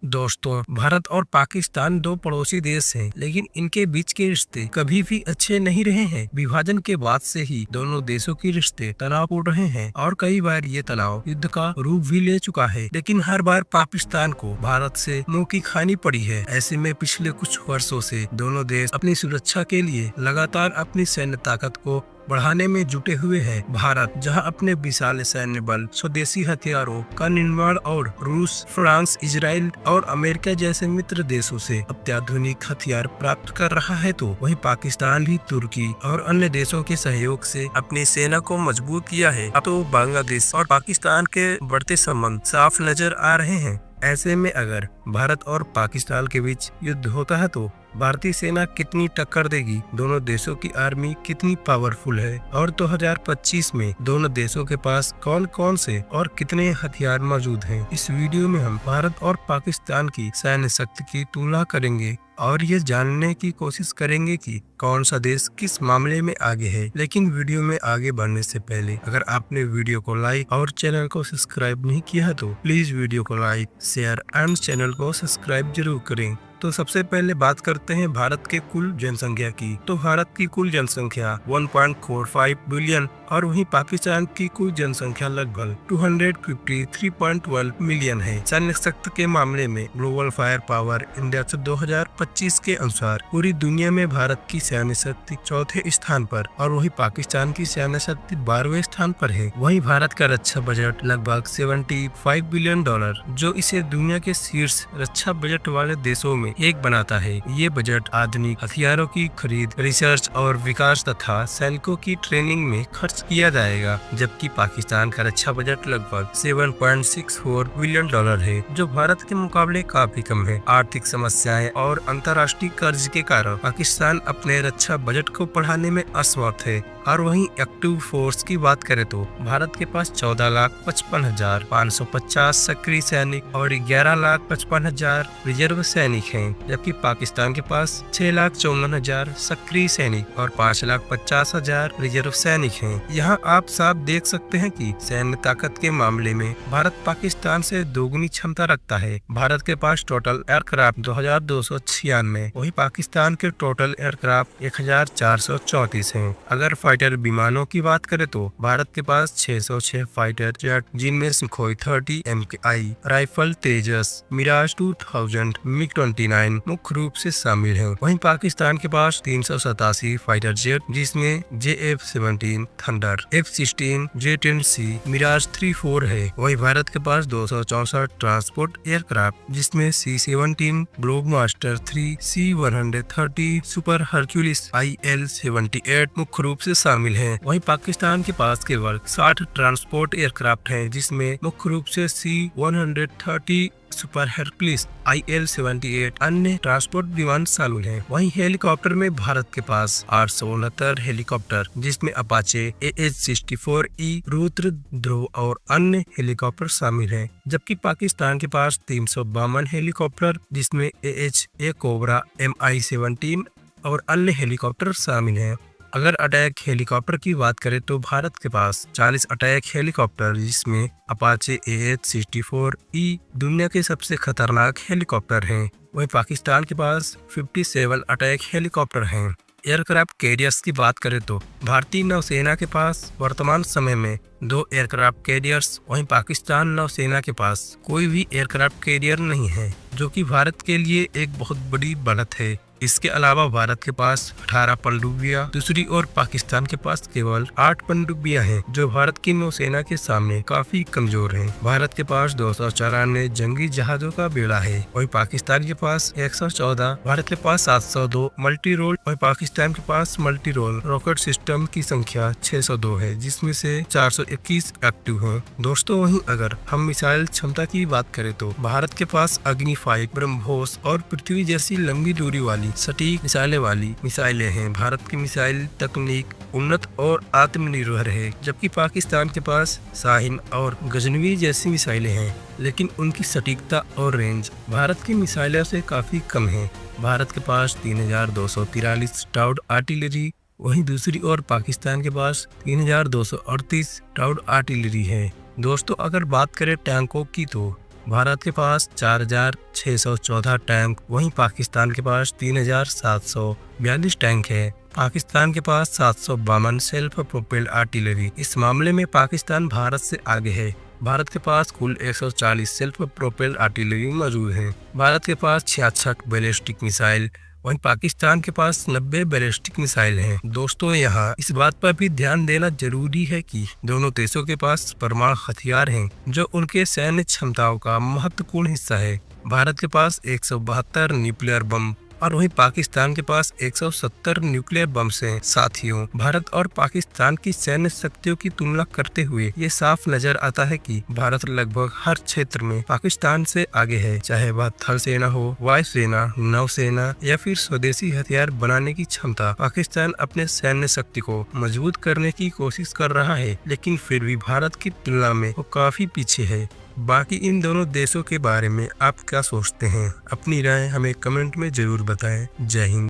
दोस्तों, भारत और पाकिस्तान दो पड़ोसी देश हैं, लेकिन इनके बीच के रिश्ते कभी भी अच्छे नहीं रहे हैं। विभाजन के बाद से ही दोनों देशों के रिश्ते तनावपूर्ण रहे हैं और कई बार ये तनाव युद्ध का रूप भी ले चुका है। लेकिन हर बार पाकिस्तान को भारत से मुंह की खानी पड़ी है। ऐसे में पिछले कुछ वर्षों से दोनों देश अपनी सुरक्षा के लिए लगातार अपनी सैन्य ताकत को बढ़ाने में जुटे हुए हैं। भारत जहां अपने विशाल सैन्य बल, स्वदेशी हथियारों का निर्माण और रूस, फ्रांस, इजराइल और अमेरिका जैसे मित्र देशों से अत्याधुनिक हथियार प्राप्त कर रहा है, तो वहीं पाकिस्तान भी तुर्की और अन्य देशों के सहयोग से अपनी सेना को मजबूत किया है। अब तो बांग्लादेश और पाकिस्तान के बढ़ते संबंध साफ नजर आ रहे हैं। ऐसे में अगर भारत और पाकिस्तान के बीच युद्ध होता है तो भारतीय सेना कितनी टक्कर देगी, दोनों देशों की आर्मी कितनी पावरफुल है और 2025 में दोनों देशों के पास कौन कौन से और कितने हथियार मौजूद हैं। इस वीडियो में हम भारत और पाकिस्तान की सैन्य शक्ति की तुलना करेंगे और ये जानने की कोशिश करेंगे कि कौन सा देश किस मामले में आगे है। लेकिन वीडियो में आगे बढ़ने से पहले अगर आपने वीडियो को लाइक और चैनल को सब्सक्राइब नहीं किया है तो प्लीज वीडियो को लाइक, शेयर एंड चैनल को सब्सक्राइब जरूर करें। तो सबसे पहले बात करते हैं भारत के कुल जनसंख्या की। तो भारत की कुल जनसंख्या 1.45 बिलियन और वहीं पाकिस्तान की कुल जनसंख्या लगभग 253.1 मिलियन है। सैन्य शक्ति के मामले में ग्लोबल फायर पावर इंडेक्स 2025 के अनुसार पूरी दुनिया में भारत की सैन्य शक्ति चौथे स्थान पर और वहीं पाकिस्तान की सैन्य शक्ति 12वें स्थान पर है। वहीं भारत का रक्षा बजट लगभग 75 बिलियन डॉलर, जो इसे दुनिया के शीर्ष रक्षा बजट वाले देशों में एक बनाता है। ये बजट आधुनिक हथियारों की खरीद, रिसर्च और विकास तथा सैनिकों की ट्रेनिंग में खर्च किया जाएगा, जबकि पाकिस्तान का रक्षा बजट लगभग 7.64 बिलियन डॉलर है, जो भारत के मुकाबले काफी कम है। आर्थिक समस्याएं और अंतर्राष्ट्रीय कर्ज के कारण पाकिस्तान अपने रक्षा बजट को बढ़ाने में असमर्थ है। और वहीं एक्टिव फोर्स की बात करें तो भारत के पास 14,55,550 सक्रिय सैनिक और 11,55,000 रिजर्व सैनिक हैं, जबकि पाकिस्तान के पास 6,54,000 सक्रिय सैनिक और 5,50,000 रिजर्व सैनिक हैं। यहाँ आप साफ देख सकते हैं कि सैन्य ताकत के मामले में भारत पाकिस्तान से दोगुनी क्षमता रखता है। भारत के पास टोटल एयरक्राफ्ट 2,296, वही पाकिस्तान के टोटल एयरक्राफ्ट 1,434 हैं। अगर फाइटर विमानों की बात करें तो भारत के पास 606 फाइटर जेट, जिनमें सुखोई 30 MKI राइफल, तेजस, मिराज 2000, MiG-29 मुख्य रूप से शामिल है। वहीं पाकिस्तान के पास 387 फाइटर जेट, जिसमें JF-17 thunder, F-16, J-10C, Miraj 34 है। वहीं भारत के पास 264 ट्रांसपोर्ट एयरक्राफ्ट, जिसमें C-17, Globemaster 3, C-130, super Hercules, IL-78 मुख्य रूप से शामिल हैं। वहीं पाकिस्तान के पास केवल 60 ट्रांसपोर्ट एयरक्राफ्ट हैं, जिसमें मुख्य रूप से C-130, सुपर हरक्यूलिस, IL-78 अन्य ट्रांसपोर्ट विमान शामिल हैं। वहीं हेलीकॉप्टर में भारत के पास 869 हेलीकॉप्टर, जिसमें अपाचे, AH-64E, रुद्र, ध्रुव और अन्य हेलीकॉप्टर शामिल हैं, जबकि पाकिस्तान के पास 352 हेलीकॉप्टर, जिसमें AH-A कोबरा, Mi-17 और अन्य हेलीकॉप्टर शामिल हैं। अगर अटैक हेलीकॉप्टर की बात करें तो भारत के पास 40 अटैक हेलीकॉप्टर, जिसमें अपाचे AH-64E दुनिया के सबसे खतरनाक हेलीकॉप्टर हैं। वहीं पाकिस्तान के पास 57 अटैक हेलीकॉप्टर हैं। एयरक्राफ्ट कैरियर्स की बात करें तो भारतीय नौसेना के पास वर्तमान समय में 2 एयरक्राफ्ट कैरियर्स, वहीं पाकिस्तान नौसेना के पास कोई भी एयरक्राफ्ट कैरियर नहीं है, जो कि भारत के लिए एक बहुत बड़ी बढ़त है। इसके अलावा भारत के पास 18 पनडुब्बियां, दूसरी ओर पाकिस्तान के पास केवल 8 पनडुब्बियां हैं, जो भारत की नौसेना के सामने काफी कमजोर हैं। भारत के पास 294 जंगी जहाजों का बेड़ा है, वहीं पाकिस्तान के पास 114, भारत के पास 702 मल्टी रोल, वहीं पाकिस्तान के पास मल्टी रोल रॉकेट सिस्टम की संख्या 602 है, जिसमें से 421 एक्टिव है। दोस्तों, वहीं अगर हम मिसाइल क्षमता की बात करें तो भारत के पास अग्नि 5, ब्रह्मोस और पृथ्वी जैसी लंबी दूरी वाली सटीक मिसाइलें हैं। भारत की मिसाइल तकनीक उन्नत और आत्मनिर्भर है, जबकि पाकिस्तान के पास शाहीन और गजनवी जैसी मिसाइलें हैं, लेकिन उनकी सटीकता और रेंज भारत की मिसाइलों से काफी कम है। भारत के पास 3,243 टाउड आर्टिलरी, वहीं दूसरी ओर पाकिस्तान के पास 3,238 टाउड आर्टिलरी है। दोस्तों, अगर बात करें टैंकों की तो भारत के पास 4,614 टैंक, वहीं पाकिस्तान के पास 3,742 टैंक है। पाकिस्तान के पास 752 सेल्फ प्रोपेल्ड आर्टिलरी। इस मामले में पाकिस्तान भारत से आगे है। भारत के पास कुल 140 सेल्फ प्रोपेल्ड आर्टिलरी मौजूद है। भारत के पास 66 बैलिस्टिक मिसाइल, वहीं पाकिस्तान के पास 90 बैलिस्टिक मिसाइल हैं। दोस्तों, यहाँ इस बात पर भी ध्यान देना जरूरी है कि दोनों देशों के पास परमाणु हथियार हैं, जो उनके सैन्य क्षमताओं का महत्वपूर्ण हिस्सा है। भारत के पास 172 न्यूक्लियर बम और वहीं पाकिस्तान के पास 170 न्यूक्लियर बम्स हैं। साथियों, भारत और पाकिस्तान की सैन्य शक्तियों की तुलना करते हुए ये साफ नजर आता है कि भारत लगभग हर क्षेत्र में पाकिस्तान से आगे है, चाहे वह थल सेना हो, वायुसेना, नौसेना या फिर स्वदेशी हथियार बनाने की क्षमता। पाकिस्तान अपने सैन्य शक्ति को मजबूत करने की कोशिश कर रहा है, लेकिन फिर भी भारत की तुलना में वो काफी पीछे है। बाकी इन दोनों देशों के बारे में आप क्या सोचते हैं? अपनी राय हमें कमेंट में जरूर बताएं। जय हिंद।